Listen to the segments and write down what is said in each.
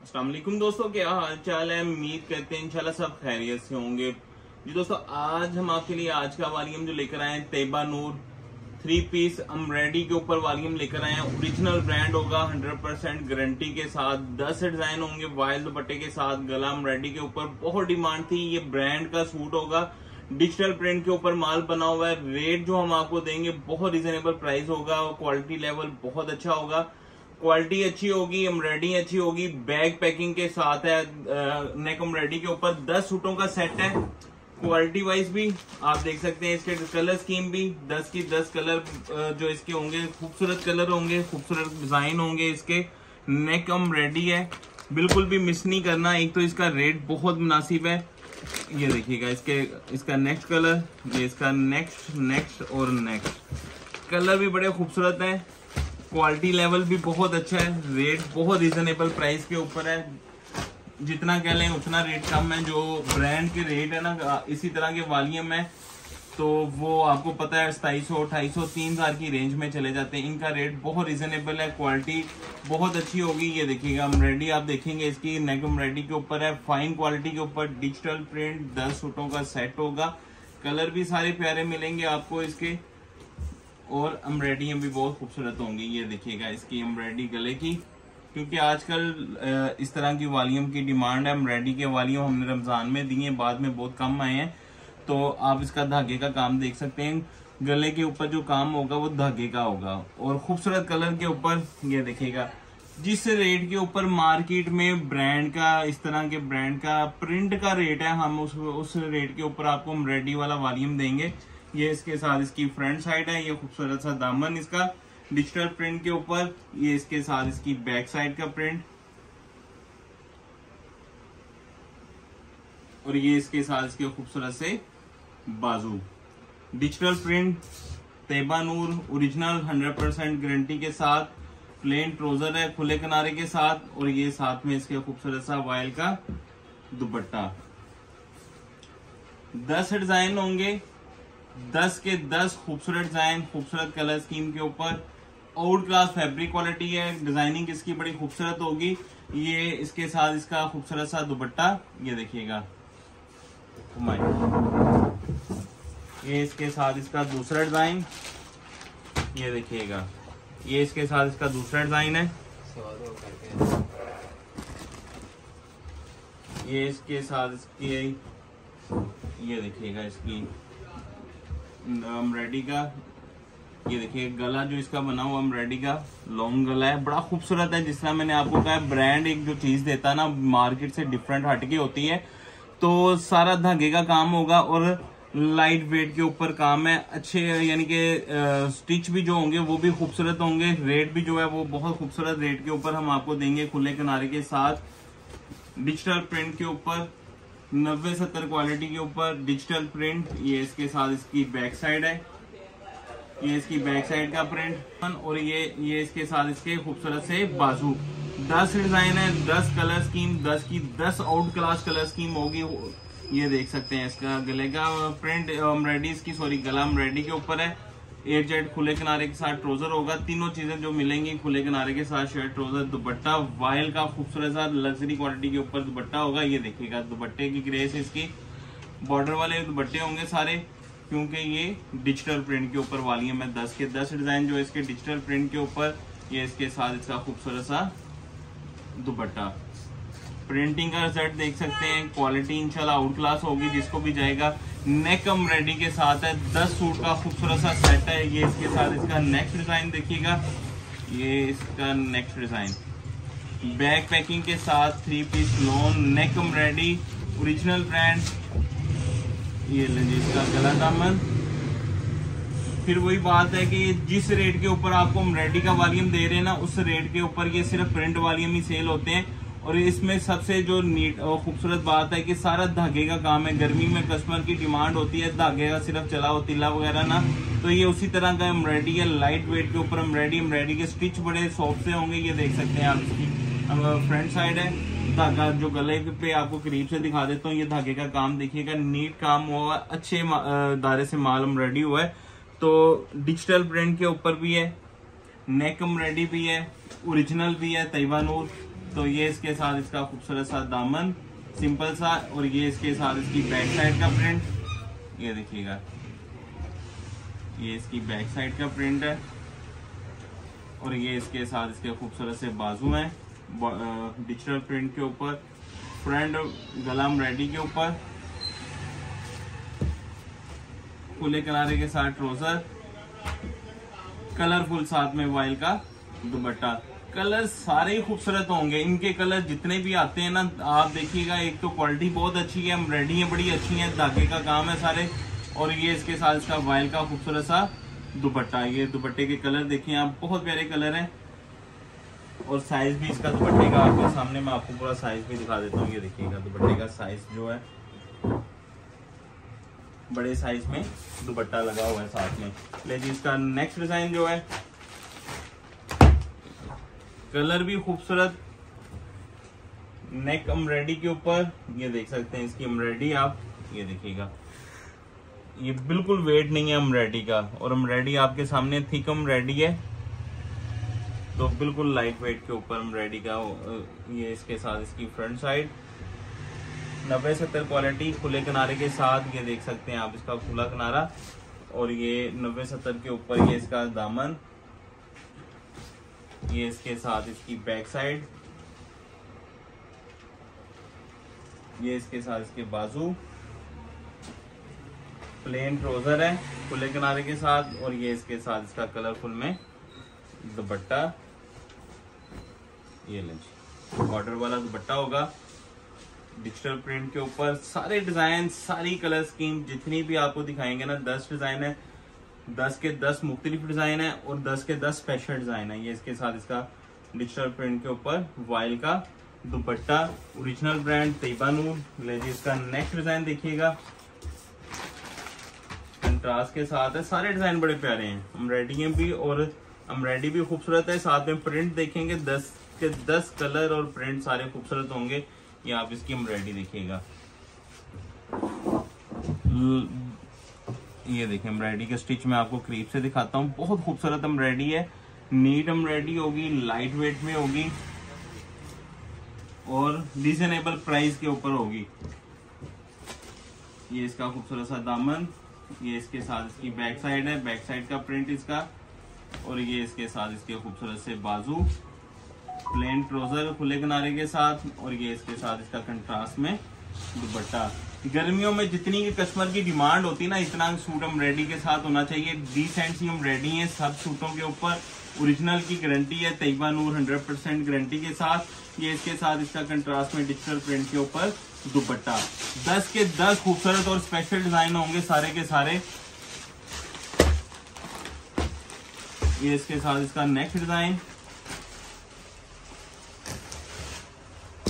अस्सलाम वालेकुम दोस्तों, क्या हाल चाल है। उम्मीद करते हैं इंशाल्लाह सब खैरियत से होंगे। जी दोस्तों, आज हम आपके लिए आज का वॉल्यूम जो लेकर आए हैं तैयबा नूर 3 पीस अमरेडी के ऊपर वॉल्यूम लेकर आए हैं। ओरिजिनल ब्रांड होगा, 100% गारंटी के साथ 10 डिजाइन होंगे वाइल्ड दुपट्टे के साथ। गला अमरेडी के ऊपर बहुत डिमांड थी, ये ब्रांड का सूट होगा। डिजिटल प्रिंट के ऊपर माल बना हुआ है। रेट जो हम आपको देंगे बहुत रिजनेबल प्राइस होगा और क्वालिटी लेवल बहुत अच्छा होगा। क्वालिटी अच्छी होगी, एम्ब्रॉयडरी अच्छी होगी, बैग पैकिंग के साथ है। नेक एम्ब्रॉयडरी के ऊपर 10 सूटों का सेट है। क्वालिटी वाइज भी आप देख सकते हैं, इसके कलर स्कीम भी 10 की 10 कलर जो इसके होंगे, खूबसूरत कलर होंगे, खूबसूरत डिजाइन होंगे। इसके नेक एम्ब्रॉयडरी है, बिल्कुल भी मिस नहीं करना। एक तो इसका रेट बहुत मुनासिब है, ये देखिएगा। इसका नेक्स्ट कलर, ये इसका नेक्स्ट और नेक्स्ट कलर भी बड़े खूबसूरत है। क्वालिटी लेवल भी बहुत अच्छा है। रेट बहुत रिजनेबल प्राइस के ऊपर है, जितना कह लें उतना रेट कम है। जो ब्रांड के रेट है ना, इसी तरह के वॉल्यूम है तो वो आपको पता है 2700, 2800, 3000 की रेंज में चले जाते हैं। इनका रेट बहुत रिजनेबल है, क्वालिटी बहुत अच्छी होगी। ये देखिएगा एम्ब्रॉयडरी आप देखेंगे, इसकी नेक एम्ब्रॉयडरी के ऊपर है, फाइन क्वालिटी के ऊपर डिजिटल प्रिंट 10 सूटों का सेट होगा। कलर भी सारे प्यारे मिलेंगे आपको इसके, और एम्ब्रॉयडरी भी बहुत खूबसूरत होंगी। ये देखिएगा इसकी एम्ब्रॉयडरी गले की, क्योंकि आजकल इस तरह की वॉल्यूम की डिमांड है। एम्ब्रॉयडरी के वॉल्यूम हमने रमजान में दिए, बाद में बहुत कम आए हैं। तो आप इसका धागे का काम देख सकते हैं। गले के ऊपर जो काम होगा वो धागे का होगा, और खूबसूरत कलर के ऊपर ये देखिएगा। जिस रेट के ऊपर मार्केट में ब्रांड का, इस तरह के ब्रांड का प्रिंट का रेट है, हम उस रेट के ऊपर आपको एम्ब्रॉयडरी वाला वॉल्यूम देंगे। ये इसके साथ इसकी फ्रंट साइड है, ये खूबसूरत सा दामन इसका डिजिटल प्रिंट के ऊपर। ये इसके साथ इसकी बैक साइड का प्रिंट, और ये इसके साथ इसके खूबसूरत से बाजू। डिजिटल प्रिंट तैयबा नूर ओरिजिनल 100% गारंटी के साथ। प्लेन ट्राउजर है खुले किनारे के साथ, और ये साथ में इसके खूबसूरत सा वाइल का दुपट्टा। 10 डिजाइन होंगे, 10 के 10 खूबसूरत डिजाइन, खूबसूरत कलर स्कीम के ऊपर। आउट क्लास फैब्रिक क्वालिटी है, डिजाइनिंग इसकी बड़ी खूबसूरत होगी। ये इसके साथ इसका खूबसूरत सा दुपट्टा, ये देखिएगा। ये इसके साथ इसका दूसरा डिजाइन, ये देखिएगा। ये इसके साथ इसका दूसरा डिजाइन है। ये इसके साथ इसकी, ये देखिएगा इसकी एम्ब्रॉयडरी का। ये देखिए गला जो इसका बना हुआ एम्ब्रॉयडरी का लॉन्ग गला है, बड़ा खूबसूरत है। जिस तरह मैंने आपको कहा, ब्रांड एक जो चीज देता है ना, मार्केट से डिफरेंट हटके होती है। तो सारा धागे का काम होगा और लाइट वेट के ऊपर काम है। अच्छे यानी कि स्टिच भी जो होंगे वो भी खूबसूरत होंगे। रेट भी जो है वो बहुत खूबसूरत रेट के ऊपर हम आपको देंगे, खुले किनारे के साथ। डिजिटल प्रिंट के ऊपर 90-70 क्वालिटी के ऊपर डिजिटल प्रिंट। ये इसके साथ इसकी बैक साइड है, ये इसकी बैक साइड का प्रिंट, और ये इसके साथ इसके खूबसूरत से बाजू। 10 डिजाइन है, 10 कलर स्कीम, 10 की 10 आउट क्लास कलर स्कीम होगी। ये देख सकते हैं इसका गले का प्रिंट एम्ब्रॉयडरी, इसकी सॉरी गला एम्ब्रॉयडरी के ऊपर है। एयर जेट खुले किनारे के साथ ट्राउजर होगा। तीनों चीजें जो मिलेंगी, खुले किनारे के साथ शर्ट, ट्राउजर, दुपट्टा वाइल का खूबसूरत सा लग्जरी क्वालिटी के ऊपर दुपट्टा होगा। ये देखिएगा दुपट्टे की ग्रेस, इसकी बॉर्डर वाले दुपट्टे होंगे सारे, क्योंकि ये डिजिटल प्रिंट के ऊपर वॉल्यूम है। 10 के 10 डिजाइन जो इसके डिजिटल प्रिंट के ऊपर। ये इसके साथ इसका खूबसूरत सा दुपट्टा। प्रिंटिंग का रिजल्ट देख सकते हैं, क्वालिटी इंशाल्लाह आउट क्लास होगी जिसको भी जाएगा। नेक एम्ब्रॉयडरी के साथ है, 10 सूट का खूबसूरत सा सेट है। ये इसके साथ इसका नेक्स्ट डिजाइन देखिएगा, ये इसका नेक्स्ट डिजाइन बैग पैकिंग के साथ 3 piece lawn neck embroidery original brand. ये लीजिए इसका गला दामन। फिर वही बात है कि जिस रेट के ऊपर आपको एम्ब्रॉयडरी का वॉल्यूम दे रहे हैं ना, उस रेट के ऊपर ये सिर्फ प्रिंट वॉल्यूम ही सेल होते हैं। और इसमें सबसे जो नीट और खूबसूरत बात है कि सारा धागे का काम है। गर्मी में कस्टमर की डिमांड होती है धागे का सिर्फ चला हो तिल्ला वगैरह ना, तो ये उसी तरह का एम्ब्रॉयडरी है। लाइट वेट के ऊपर एम्ब्रॉयडरी के स्टिच बड़े सॉफ्ट से होंगे। ये देख सकते हैं आप, इसकी फ्रंट साइड है। धागा जो गले पे आपको करीब से दिखा देता हूँ, ये धागे का काम देखिएगा, नीट काम हुआ, अच्छे दायरे से माल एम्ब्रॉयडरी हुआ है। तो डिजिटल प्रिंट के ऊपर भी है, नेक एम्ब्रॉयडरी भी है, ओरिजिनल भी है तैयबा नूर। तो ये इसके साथ इसका खूबसूरत सा दामन सिंपल सा, और ये इसके साथ इसकी बैक साइड का प्रिंट, ये देखिएगा ये इसकी बैक साइड का प्रिंट है, और ये इसके साथ इसके खूबसूरत से बाजू हैं डिजिटल प्रिंट के ऊपर, फ्रंट गला एम्ब्रॉयडरी के ऊपर, खुले किनारे के साथ ट्राउजर, कलरफुल साथ में वाइल का दुपट्टा। कलर सारे ही खूबसूरत होंगे, इनके कलर जितने भी आते हैं ना आप देखिएगा, एक तो क्वालिटी बहुत अच्छी है, एम्ब्रॉयडरी बड़ी अच्छी है, धागे का काम है सारे, और ये इसके साथ इसका वाइल का खूबसूरत सा दुपट्टा। ये दुपट्टे के कलर देखिए आप, बहुत प्यारे कलर हैं, और साइज भी इसका दुपट्टे का आपके सामने मैं आपको पूरा साइज भी दिखा देता हूँ। ये देखिएगा दुपट्टे का साइज जो है, बड़े साइज में दुपट्टा लगा हुआ है साथ में। लेकिन इसका नेक्स्ट डिजाइन जो है, कलर भी खूबसूरत, नेक एम्ब्रॉयडरी के ऊपर, ये देख सकते हैं इसकी एम्ब्रॉयडरी आप, ये देखिएगा ये बिल्कुल वेट नहीं है एम्ब्रॉयडरी का, और एम्ब्रॉयडरी आपके सामने थिक एम्ब्रॉयडरी है, तो बिल्कुल लाइट वेट के ऊपर एम्ब्रॉयडरी का। ये इसके साथ इसकी फ्रंट साइड 90-70 क्वालिटी, खुले किनारे के साथ, ये देख सकते हैं आप इसका खुला किनारा, और ये 90-70 के ऊपर ये इसका दामन, ये इसके साथ इसकी बैक साइड, ये इसके साथ इसके बाजू, प्लेन ट्राउजर है खुले किनारे के साथ, और ये इसके साथ इसका कलरफुल में दुपट्टा। ये लेंगे बॉर्डर वाला दुपट्टा होगा डिजिटल प्रिंट के ऊपर। सारे डिजाइन, सारी कलर स्कीम जितनी भी आपको दिखाएंगे ना, 10 डिजाइन है, 10 के 10 मुख्तलिफ डिजाइन है, और 10 के 10 स्पेशल डिजाइन है। ये इसके साथ इसका डिजिटल प्रिंट के ऊपर वाइल का दुपट्टा, ओरिजिनल ब्रांड तैयबा नूर। लीजिए इसका नेक्स्ट डिजाइन देखिएगा, कंट्रास्ट के साथ है, सारे डिजाइन बड़े प्यारे हैं, एम्ब्रॉयडरी भी, और एम्ब्रॉयडरी भी खूबसूरत है, साथ में प्रिंट देखेंगे 10 के 10 कलर और प्रिंट सारे खूबसूरत होंगे। ये आप इसकी एम्ब्रॉयडरी देखिएगा, ये देखिए एम्ब्रॉयडरी के स्टिच में आपको करीब से दिखाता हूँ, बहुत खूबसूरत एम्ब्रॉयडरी है, नीट एम्ब्रॉयडरी होगी, लाइट वेट में होगी, और रीजनेबल प्राइस के ऊपर होगी। ये इसका खूबसूरत सा दामन, ये इसके साथ इसकी बैक साइड है, बैक साइड का प्रिंट इसका, और ये इसके साथ इसके खूबसूरत से बाजू, प्लेन ट्राउजर खुले किनारे के साथ, और ये इसके साथ इसका कंट्रास्ट में दुपट्टा। गर्मियों में जितनी की कस्टमर की डिमांड होती है ना, इतना सूट एम्ब्रॉयडरी के साथ होना चाहिए। डिसेंट सी एम्ब्रॉयडरी है सब सूटों के ऊपर, ओरिजिनल की गारंटी है, तैयबा नूर 100% गारंटी के साथ। ये इसके साथ इसका कंट्रास्ट में डिजिटल प्रिंट के ऊपर दुपट्टा। 10 के 10 खूबसूरत और स्पेशल डिजाइन होंगे सारे के सारे। ये इसके साथ इसका नेक्स्ट डिजाइन,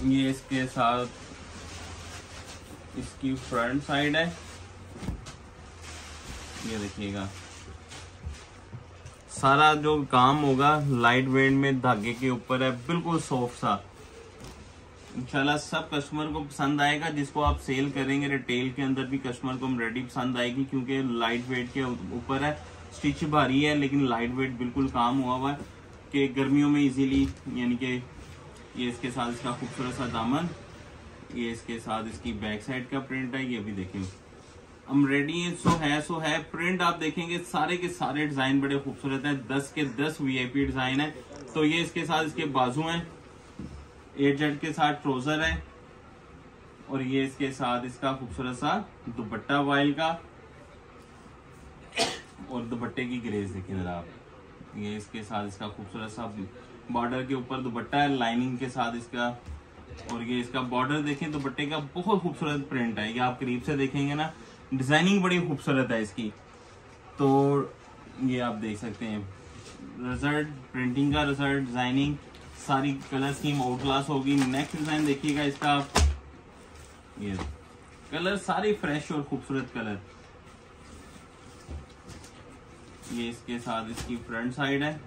ये इसके साथ इसकी फ्रंट साइड है, ये देखिएगा सारा जो काम होगा लाइट वेट में धागे के ऊपर है, बिल्कुल सॉफ्ट सा। इंशाल्लाह सब कस्टमर को पसंद आएगा, जिसको आप सेल करेंगे रिटेल के अंदर भी कस्टमर को रेडी पसंद आएगी, क्योंकि लाइट वेट के ऊपर है, स्टिच भारी है लेकिन लाइट वेट बिल्कुल काम हुआ हुआ है कि गर्मियों में इजीली, यानी कि ये इसके साथ इसका खूबसूरत सा दामन, ये इसके साथ इसकी बैक साइड का प्रिंट है। ये भी देखें एम्ब्रॉयडरी सो है प्रिंट आप देखेंगे सारे के सारे डिजाइन बड़े खूबसूरत हैं, 10 के 10 वीआईपी डिजाइन है। तो ये इसके साथ इसके बाजू हैं, 8Z के साथ ट्राउजर है, और ये इसके साथ इसका खूबसूरत सा दुपट्टा वाइल का, और दुपट्टे की ग्रेस देखिए जरा आप, ये इसके साथ इसका खूबसूरत सा बॉर्डर के ऊपर दुपट्टा है लाइनिंग के साथ इसका, और ये इसका बॉर्डर देखें दुपट्टे का बहुत खूबसूरत प्रिंट है। ये आप करीब से देखेंगे ना, डिजाइनिंग बड़ी खूबसूरत है इसकी। तो ये आप देख सकते हैं रिजल्ट, प्रिंटिंग का रिजल्ट, डिजाइनिंग सारी कलर स्कीम आउट क्लास होगी। नेक्स्ट डिजाइन देखिएगा इसका, ये कलर सारे फ्रेश और खूबसूरत कलर। ये इसके साथ इसकी फ्रंट साइड है,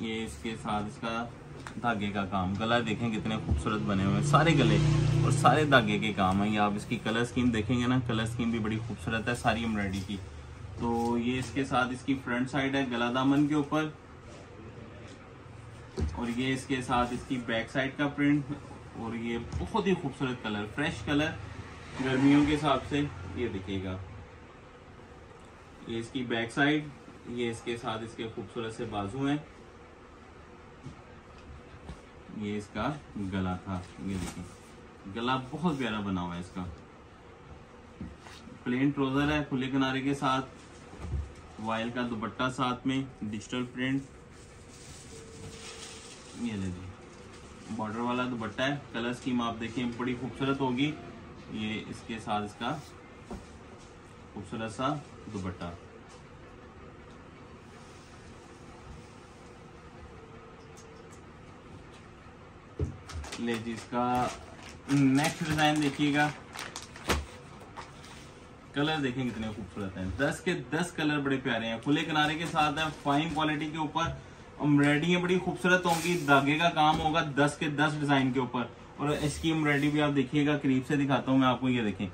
ये इसके साथ इसका धागे का काम, गला देखें कितने खूबसूरत बने हुए हैं सारे गले, और सारे धागे के काम है। ये आप इसकी कलर स्कीम देखेंगे ना, कलर स्कीम भी बड़ी खूबसूरत है सारी एम्ब्रॉयडरी की। तो ये इसके साथ इसकी फ्रंट साइड है, गला दामन के ऊपर, और ये इसके साथ इसकी बैक साइड का प्रिंट, और ये बहुत ही खूबसूरत कलर, फ्रेश कलर गर्मियों के हिसाब से। ये देखिएगा, ये इसकी बैक साइड, ये इसके साथ इसके खूबसूरत से बाजू हैं, ये इसका गला था। ये देखिए गला बहुत प्यारा बना हुआ है इसका। प्लेन ट्राउजर है खुले किनारे के साथ, वायल का दुपट्टा साथ में, डिजिटल प्रिंट। ये देखिए बॉर्डर वाला दुपट्टा है। कलर स्कीम आप देखें बड़ी खूबसूरत होगी। ये इसके साथ इसका खूबसूरत सा दुपट्टा। ले जी, इसका नेक्स्ट डिजाइन देखिएगा। कलर देखें कितने खूबसूरत हैं, 10 के 10 कलर बड़े प्यारे हैं, खुले किनारे के साथ है, फाइन क्वालिटी के ऊपर। एम्ब्रॉयडरी बड़ी खूबसूरत होंगी, धागे का काम होगा 10 के 10 डिजाइन के ऊपर। और इसकी एम्ब्रॉयडरी भी आप देखिएगा, करीब से दिखाता हूँ मैं आपको। ये देखें,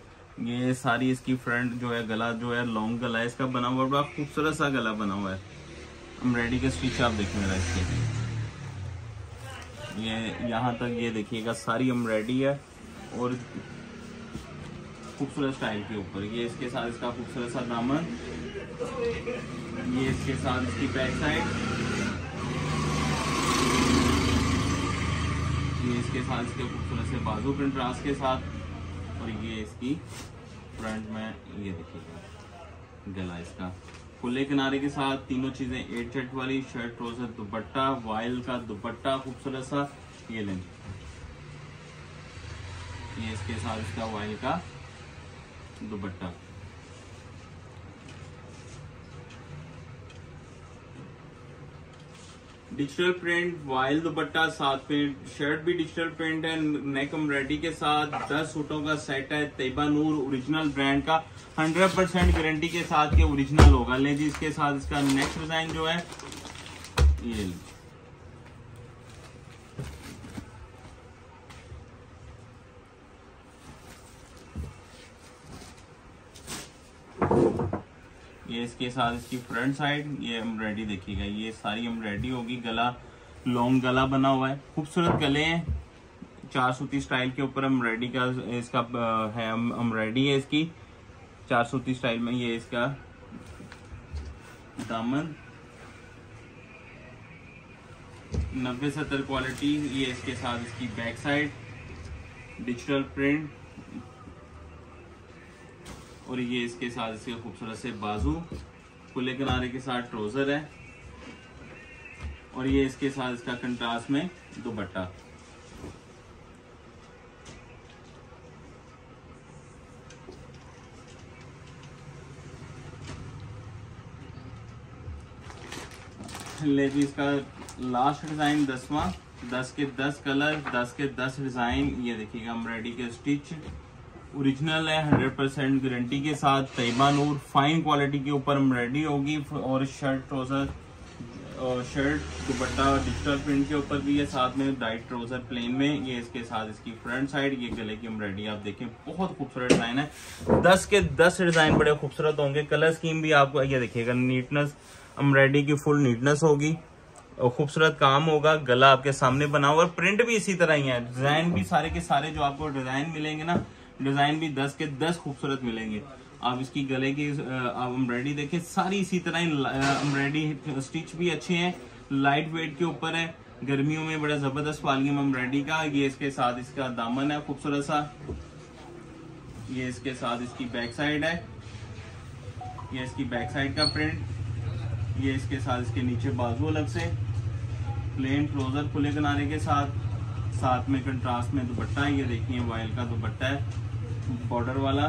ये सारी इसकी फ्रंट जो है, गला जो है लॉन्ग गला है इसका बना हुआ, बड़ा खूबसूरत सा गला बना हुआ है। एम्ब्रॉयडरी के स्टिच आप देखें मेरा इसके, ये यहाँ तक ये देखिएगा सारी एम्ब्रॉयडरी है और खूबसूरत स्टाइल के ऊपर। ये इसके साथ इसका खूबसूरत सा दामन, ये इसके साथ इसकी बैक साइड, ये इसके साथ इसके खूबसूरत से बाजू कंट्रास्ट के साथ, और ये इसकी फ्रंट में ये देखिएगा गला इसका खुले किनारे के साथ। तीनों चीजें 8 चट वाली, शर्ट ट्राउजर दुपट्टा, वायल का दुपट्टा खूबसूरत सा। ये लें, ये इसके साथ इसका वायल का dupatta. Digital print, voile dupatta, साथ में शर्ट भी डिजिटल प्रिंट है, नेक एम्ब्रॉयडरी के साथ। 10 सूटों का सेट है, तैयबा नूर ओरिजिनल ब्रांड का, 100% गारंटी के साथ के ओरिजिनल होगा। ले जी, इसके साथ इसका नेक्स्ट डिजाइन जो है ये ये इसके साथ इसकी फ्रंट साइड, ये एम्ब्रॉयडरी देखिएगा, ये सारी एम्ब्रॉयडरी होगी। गला लॉन्ग गला बना हुआ है, खूबसूरत गले हैं, 4 सूती स्टाइल के ऊपर एम्ब्रॉयडरी का इसका है, एम्ब्रॉयडरी है इसकी 4 सूती स्टाइल में। ये इसका दामन 90-70 क्वालिटी। ये इसके साथ इसकी बैक साइड, डिजिटल प्रिंट, और ये इसके साथ इसके खूबसूरत से बाजू, खुले किनारे के साथ ट्राउजर है, और ये इसके साथ इसका कंट्रास्ट में दुपट्टा। ले जी, इसका लास्ट डिजाइन 10वां, 10 के 10 कलर, 10 के 10 डिजाइन। ये देखिएगा एम्ब्रॉयडरी के स्टिच ओरिजिनल है, 100% गारंटी के साथ, तैयबा नूर फाइन क्वालिटी के ऊपर एम्ब्रॉयडरी होगी। और शर्ट ट्राउजर और शर्ट दुपट्टा डिजिटल प्रिंट के ऊपर भी है, साथ में डाइट ट्राउजर प्लेन में। ये इसके साथ इसकी फ्रंट साइड, ये गले की एम्ब्रॉयडरी आप देखें, बहुत खूबसूरत डिजाइन है। 10 के 10 डिजाइन बड़े खूबसूरत होंगे। कलर स्कीम भी आपको ये देखिएगा, नीटनेस एम्ब्रॉयडरी की फुल नीटनेस होगी और खूबसूरत काम होगा। गला आपके सामने बना हुआ, और प्रिंट भी इसी तरह ही है। डिजाइन भी सारे के सारे जो आपको डिजाइन मिलेंगे ना, डिजाइन भी 10 के 10 खूबसूरत मिलेंगे। आप इसकी गले की एम्ब्रॉयडरी देखिए, सारी इसी तरह एम्ब्रॉयडरी, स्टिच भी अच्छे हैं, लाइट वेट के ऊपर है, गर्मियों में बड़ा जबरदस्त वॉल्यूम एम्ब्रॉयडरी का। ये इसके साथ इसका दामन है खूबसूरत सा, ये इसके साथ इसकी बैक साइड है, ये इसकी बैक साइड का प्रिंट, ये इसके साथ इसके नीचे बाजू अलग से, प्लेन ट्राउजर खुले किनारे के साथ, साथ में कंट्रास्ट में दुपट्टा। ये देखिए वायल का दुपट्टा है बॉर्डर वाला।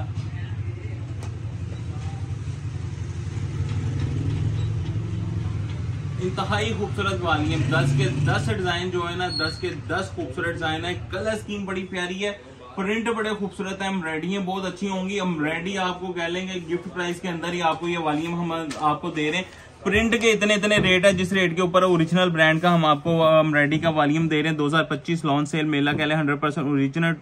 इंतहाई खूबसूरत वाली है। 10 के 10 डिजाइन जो है ना, 10 के 10 खूबसूरत डिजाइन है। कलर स्कीम बड़ी प्यारी है, प्रिंट बड़े खूबसूरत है, एम्ब्रॉयडरी बहुत अच्छी होंगी। एम्ब्रॉयडरी आपको कह लेंगे गिफ्ट प्राइस के अंदर ही आपको ये वॉल्यूम हम आपको दे रहे हैं। प्रिंट के इतने इतने रेट है, जिस रेट के ऊपर ओरिजिनल ब्रांड का हम आपको एम्ब्रॉयडरी का वॉल्यूम दे रहे हैं। 2025 लॉन्च सेल मेला कह लें, 100% ओरिजिनल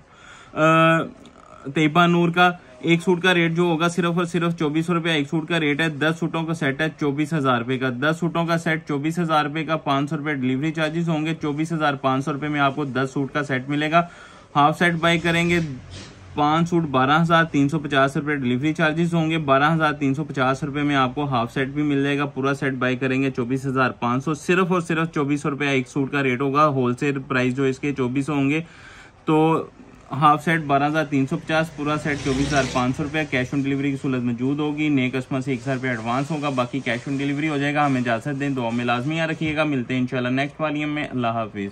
तैयबा नूर का एक सूट का रेट जो होगा सिर्फ और सिर्फ 2400 रुपया एक सूट का रेट है। 10 सूटों का सेट है 24,000 रुपए का। 10 सूटों का सेट 24,000 रुपए का। 500 रुपए डिलीवरी चार्जेस होंगे। 24,500 रुपए में आपको 10 सूट का सेट मिलेगा। हाफ सेट बाय करेंगे 5 सूट 12,350 रुपए डिलीवरी चार्जेस होंगे। 12,350 रुपए में आपको हाफ सेट भी मिल जाएगा। पूरा सेट बाय करेंगे 24,500। सिर्फ और सिर्फ 2400 रुपया एक सूट का रेट होगा। होलसेल प्राइस जो इसके 2400 होंगे। तो हाफ सेट 12,350, पूरा सेट 24,500 रुपया। कैश ऑन डिलीवरी की सहूलत मौजूद होगी। नए कस्टमर से 1,000 रुपया एडवांस होगा, बाकी कैश ऑन डिलीवरी हो जाएगा। हमें इजाजत दें, दुआ में लाजमी याद रखिएगा। मिलते हैं इंशाल्लाह नेक्स्ट वॉल्यूम में। अल्लाह हाफिज।